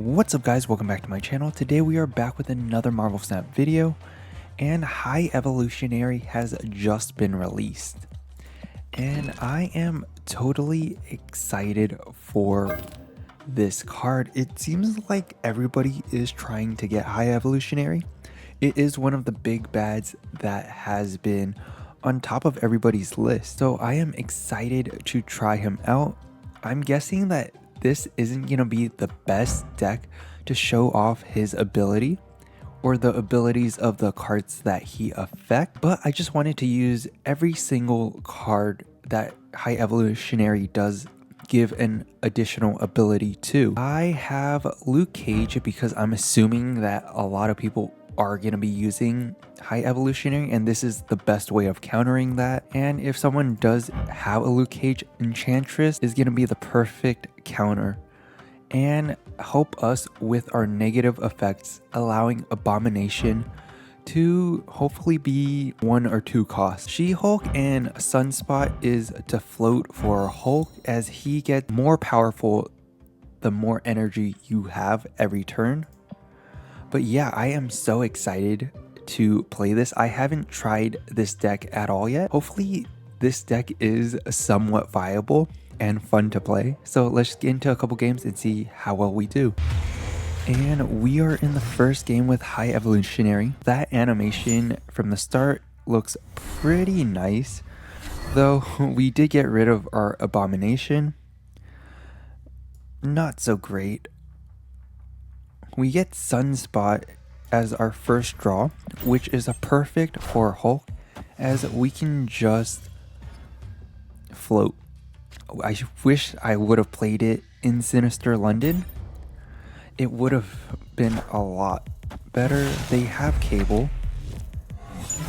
What's up guys, welcome back to my channel. Today we are back with another Marvel Snap video, and High Evolutionary has just been released. And I am totally excited for this card. It seems like everybody is trying to get High Evolutionary. It is one of the big bads that has been on top of everybody's list. So I am excited to try him out. I'm guessing that this isn't going to be the best deck to show off his ability or the abilities of the cards that he affects, but I just wanted to use every single card that High Evolutionary does give an additional ability to. I have Luke Cage because I'm assuming that a lot of people are going to be using High Evolutionary, and this is the best way of countering that. And if someone does have a Luke Cage, Enchantress is going to be the perfect counter and help us with our negative effects, allowing Abomination to hopefully be 1 or 2 costs. She-Hulk and Sunspot is to float for Hulk, as he gets more powerful the more energy you have every turn. But yeah, I am so excited to play this. I haven't tried this deck at all yet. Hopefully this deck is somewhat viable and fun to play. So let's get into a couple games and see how well we do. And we are in the first game with High Evolutionary. That animation from the start looks pretty nice, though we did get rid of our Abomination. Not so great. We get Sunspot as our first draw, which is a perfect for Hulk, as we can just float. I wish I would have played it in Sinister London. It would have been a lot better. They have Cable,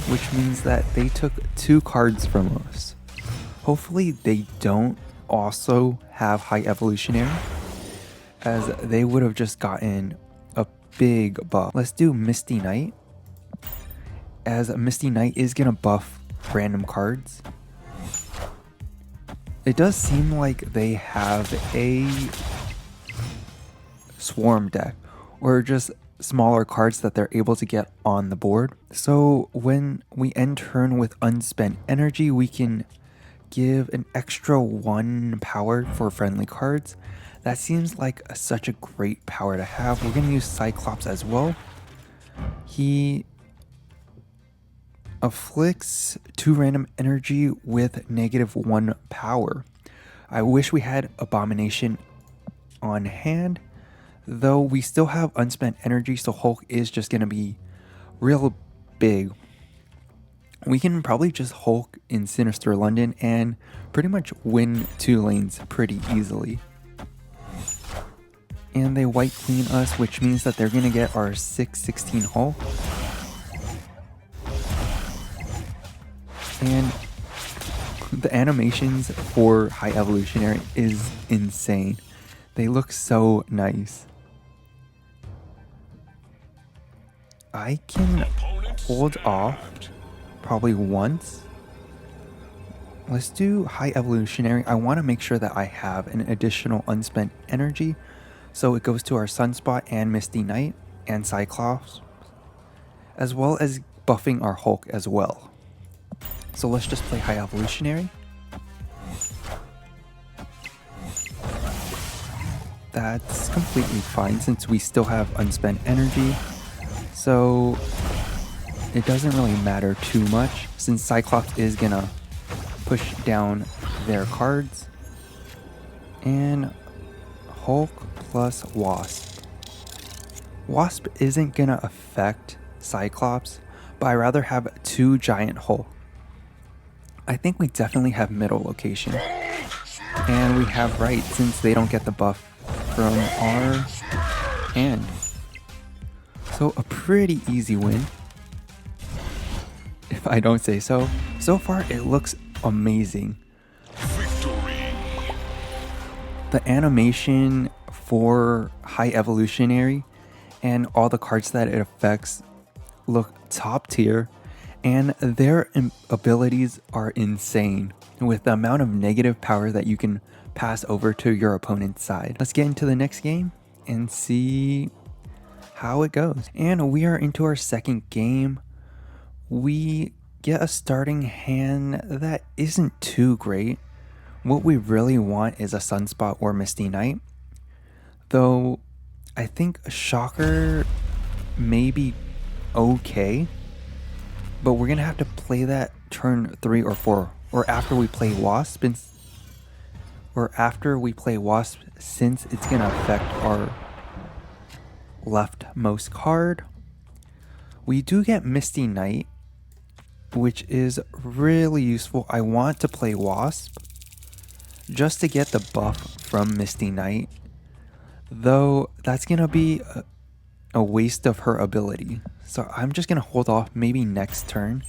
which means that they took 2 cards from us. Hopefully they don't also have High Evolutionary, as they would have just gotten a big buff. Let's do Misty Knight, as Misty Knight is gonna buff random cards. It does seem like they have a swarm deck, or just smaller cards that they're able to get on the board. So when we end turn with unspent energy, we can give an extra 1 power for friendly cards. That seems like such a great power to have. We're going to use Cyclops as well. He afflicts 2 random energy with -1 power. I wish we had Abomination on hand, though we still have unspent energy, so Hulk is just going to be real big. We can probably just Hulk in Sinister London and pretty much win 2 lanes pretty easily. And they white queen us, which means that they're going to get our 6/16 Hulk. And the animations for High Evolutionary is insane. They look so nice. I can hold off probably once. Let's do High Evolutionary. I want to make sure that I have an additional unspent energy. So it goes to our Sunspot and Misty Knight and Cyclops, as well as buffing our Hulk as well. So let's just play High Evolutionary. That's completely fine since we still have unspent energy. So it doesn't really matter too much since Cyclops is gonna push down their cards. And Hulk plus Wasp. Wasp isn't gonna affect Cyclops, but I rather have 2 giant Hulk. I think we definitely have middle location. And we have right, since they don't get the buff from our hand. So a pretty easy win, if I don't say so. So far it looks amazing. Victory. The animation for High Evolutionary and all the cards that it affects look top tier, and their abilities are insane with the amount of negative power that you can pass over to your opponent's side. Let's get into the next game and see how it goes. And we are into our second game. We get a starting hand that isn't too great. What we really want is a Sunspot or Misty Knight. Though I think Shocker may be okay, but we're gonna have to play that turn 3 or 4, or after we play Wasp, since it's gonna affect our leftmost card. We do get Misty Knight, which is really useful. I want to play Wasp just to get the buff from Misty Knight, though that's gonna be a waste of her ability. So I'm just gonna hold off. Maybe next turn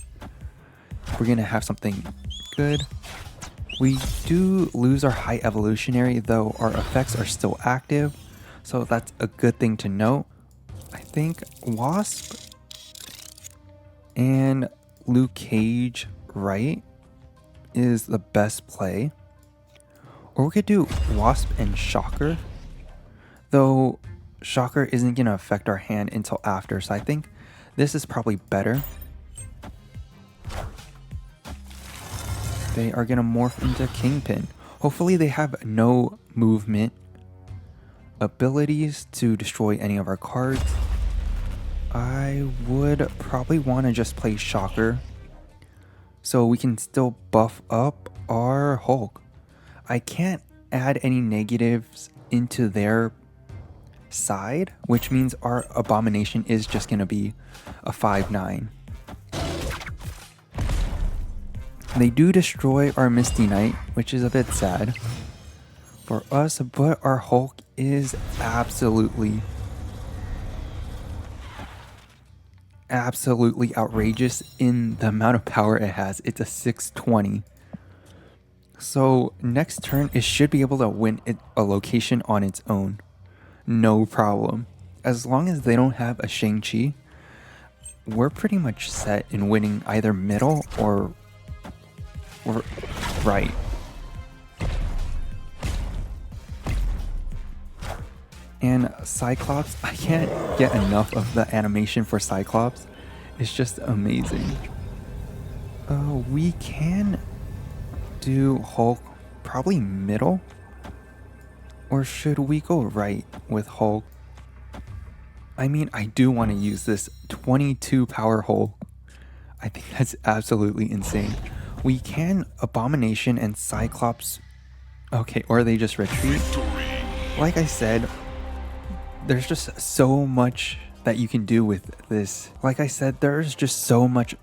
we're gonna have something good. We do lose our high evolutionary, though our effects are still active, so that's a good thing to note. I think Wasp and Luke Cage right is the best play. Or we could do Wasp and Shocker, though Shocker isn't going to affect our hand until after, so I think this is probably better. They are going to morph into Kingpin. Hopefully they have no movement abilities to destroy any of our cards. I would probably want to just play Shocker so we can still buff up our Hulk. I can't add any negatives into their side, which means our Abomination is just going to be a 5/9. They do destroy our Misty Knight, which is a bit sad for us, but our Hulk is absolutely outrageous in the amount of power it has. It's a 620. So next turn, it should be able to win a location on its own. No problem. As long as they don't have a Shang-Chi, we're pretty much set in winning either middle or right. And Cyclops, I can't get enough of the animation for Cyclops. It's just amazing. We can do Hulk probably middle, or should we go right with Hulk? I mean, I do want to use this 22 power Hulk. I think that's absolutely insane. We can Abomination and Cyclops. Okay, or they just retreat. Like I said, there's just so much that you can do with this. Like I said, there's just so much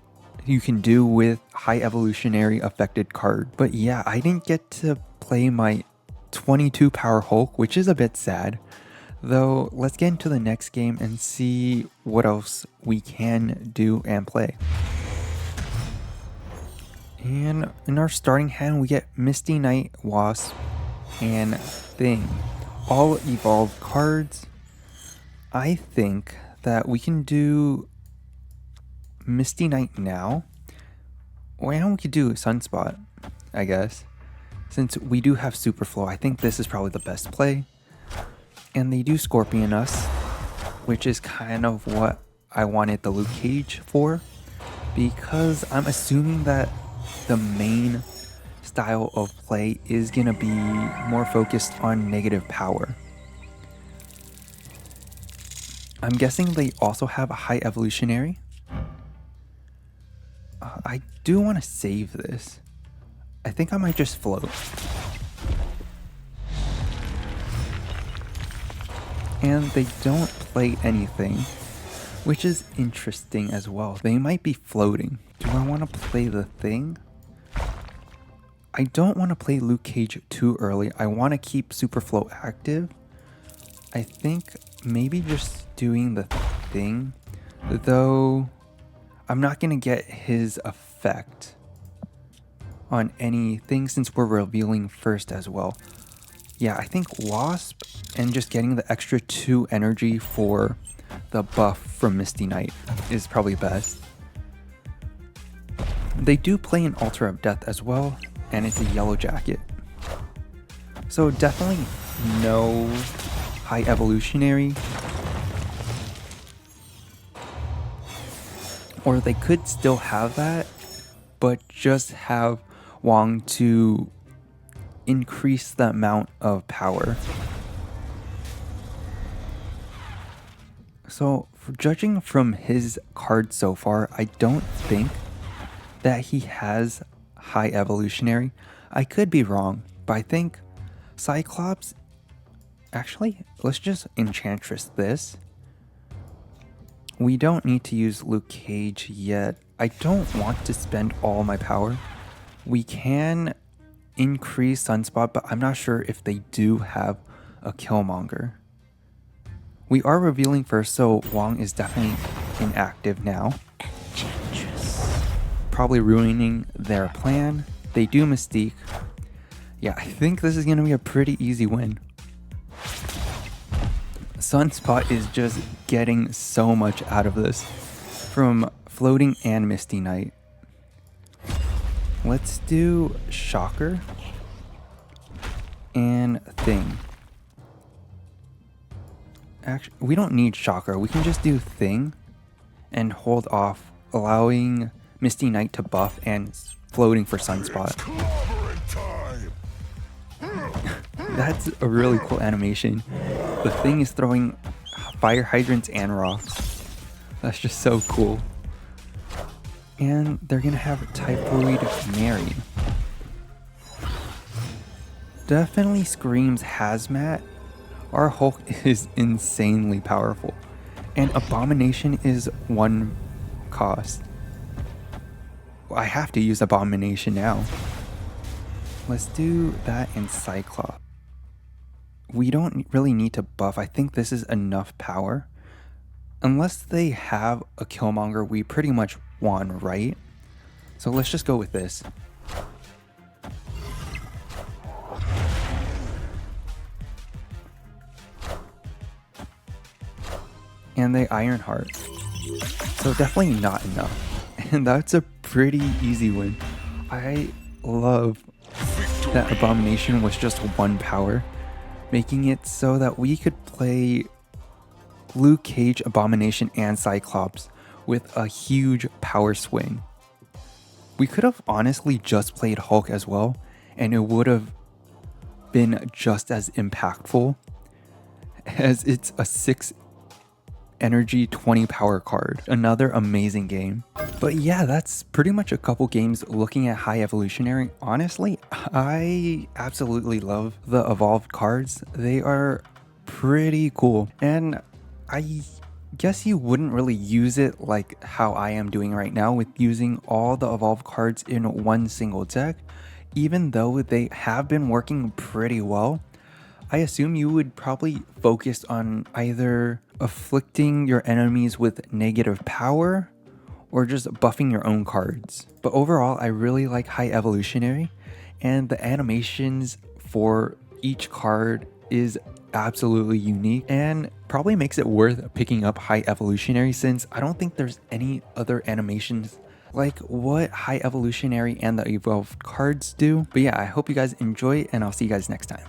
you can do with high evolutionary affected card. But yeah, I didn't get to play my 22 power Hulk, which is a bit sad. Though, let's get into the next game and see what else we can do and play. And in our starting hand, we get Misty Knight, Wasp, and Thing. All evolved cards. I think that we can do Misty Knight now. Well, we could do Sunspot, I guess. Since we do have Super Flow, I think this is probably the best play. And they do Scorpion us, which is kind of what I wanted the Luke Cage for. Because I'm assuming that the main style of play is going to be more focused on negative power. I'm guessing they also have a high evolutionary. I do want to save this. I think I might just float. And they don't play anything, which is interesting as well. They might be floating. Do I want to play the Thing? I don't want to play Luke Cage too early. I want to keep Superflow active. I think maybe just doing the Thing, though I'm not going to get his effect on anything since we're revealing first as well. Yeah, I think Wasp and just getting the extra 2 energy for the buff from Misty Knight is probably best. They do play an Altar of Death as well, and it's a Yellow Jacket. So definitely no High Evolutionary, or they could still have that, but just have Wong to increase the amount of power. So, judging from his card so far, I don't think that he has High Evolutionary. I could be wrong, but I think Cyclops... Actually, let's just Enchantress this. We don't need to use Luke Cage yet. I don't want to spend all my power. We can increase Sunspot, but I'm not sure if they do have a Killmonger. We are revealing first, so Wong is definitely inactive now. Probably ruining their plan. They do Mystique. Yeah, I think this is going to be a pretty easy win. Sunspot is just getting so much out of this from floating and Misty Knight. Let's do Shocker and Thing. Actually, we don't need Shocker. We can just do Thing and hold off, allowing Misty Knight to buff and floating for Sunspot. That's a really cool animation. The Thing is throwing fire hydrants and rocks. That's just so cool. And they're gonna have Typhoid Mary. Definitely screams Hazmat. Our Hulk is insanely powerful, and Abomination is one cost. I have to use Abomination now. Let's do that in Cyclops. We don't really need to buff. I think this is enough power. Unless they have a Killmonger, we pretty much won, right? So let's just go with this. And they Ironheart. So definitely not enough. And that's a pretty easy win. I love that Abomination was just one power, making it so that we could play Luke Cage, Abomination, and Cyclops with a huge power swing. We could have honestly just played Hulk as well, and it would have been just as impactful, as it's a 6 energy 20 power card. Another amazing game. But yeah, that's pretty much a couple games looking at High Evolutionary. Honestly, I absolutely love the evolved cards. They are pretty cool, and I guess you wouldn't really use it like how I am doing right now with using all the evolved cards in one single deck. Even though they have been working pretty well, I assume you would probably focus on either afflicting your enemies with negative power or just buffing your own cards. But overall, I really like High Evolutionary, and the animations for each card is absolutely unique and probably makes it worth picking up High Evolutionary, since I don't think there's any other animations like what High Evolutionary and the evolved cards do. But yeah, I hope you guys enjoy, and I'll see you guys next time.